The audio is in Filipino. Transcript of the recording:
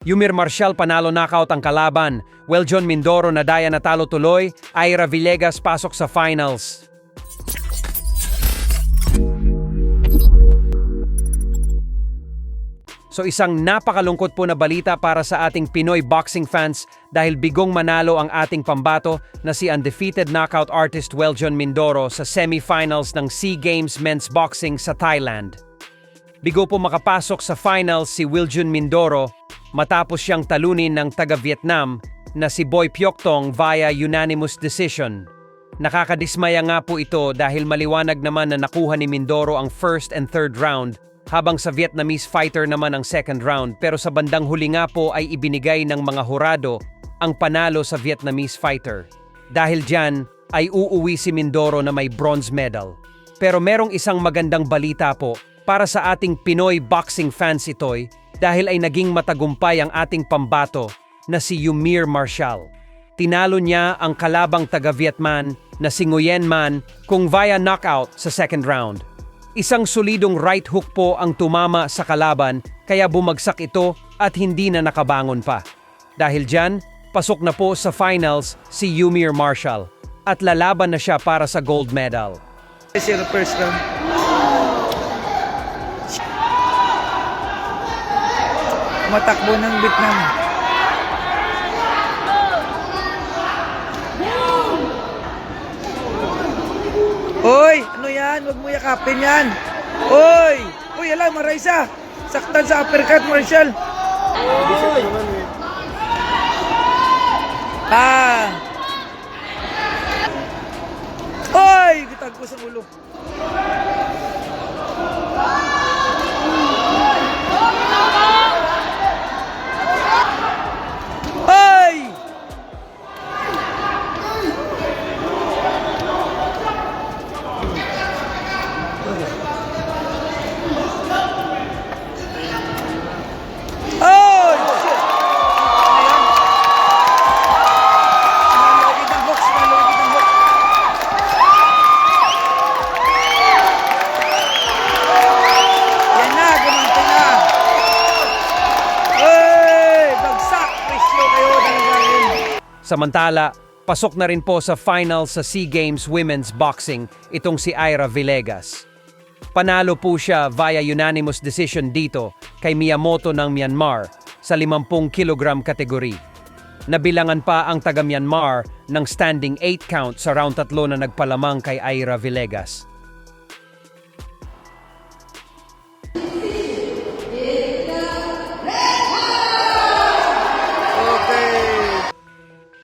Yumir Marcial panalo knockout ang kalaban. Weljon Mindoro nadaya natalo tuloy. Ira Villegas pasok sa finals. So isang napakalungkot po na balita para sa ating Pinoy boxing fans dahil bigong manalo ang ating pambato na si undefeated knockout artist Weljon Mindoro sa semifinals ng SEA Games Men's Boxing sa Thailand. Bigo po makapasok sa finals si Weljon Mindoro matapos siyang talunin ng taga-Vietnam na si Boy Pioc Tong via unanimous decision. Nakakadismaya nga po ito dahil maliwanag naman na nakuha ni Mindoro ang first and third round habang sa Vietnamese fighter naman ang second round, pero sa bandang huli nga po ay ibinigay ng mga hurado ang panalo sa Vietnamese fighter. Dahil dyan ay uuwi si Mindoro na may bronze medal. Pero merong isang magandang balita po para sa ating Pinoy boxing fans ito'y dahil ay naging matagumpay ang ating pambato na si Yumir Marcial. Tinalo niya ang kalabang taga-Vietnam na si Nguyen Man kung via knockout sa second round. Isang solidong right hook po ang tumama sa kalaban kaya bumagsak ito at hindi na nakabangon pa. Dahil dyan, pasok na po sa finals si Yumir Marcial at lalaban na siya para sa gold medal. First round. Matakbo ng Vietnam. Oy, ano yan? Huwag mo yakapin yan. Oy! Uy, alam, Marisa. Saktan sa uppercut, Marcial. Oy! Oy! Gitag ko sa ulo. Oy! Oy! Shit! Ayan. Malawig ang box, malawig ang box. Yan na, gumante na. Oy! Bagsak! Presyo kayo talaga. Samantala, pasok na rin po sa final sa SEA Games Women's Boxing itong si Ira Villegas. Panalo po siya via unanimous decision dito kay Miyamoto ng Myanmar sa 50 kilogram kategory. Nabilangan pa ang taga-Myanmar ng standing 8 count sa round 3 na nagpalamang kay Ira Villegas.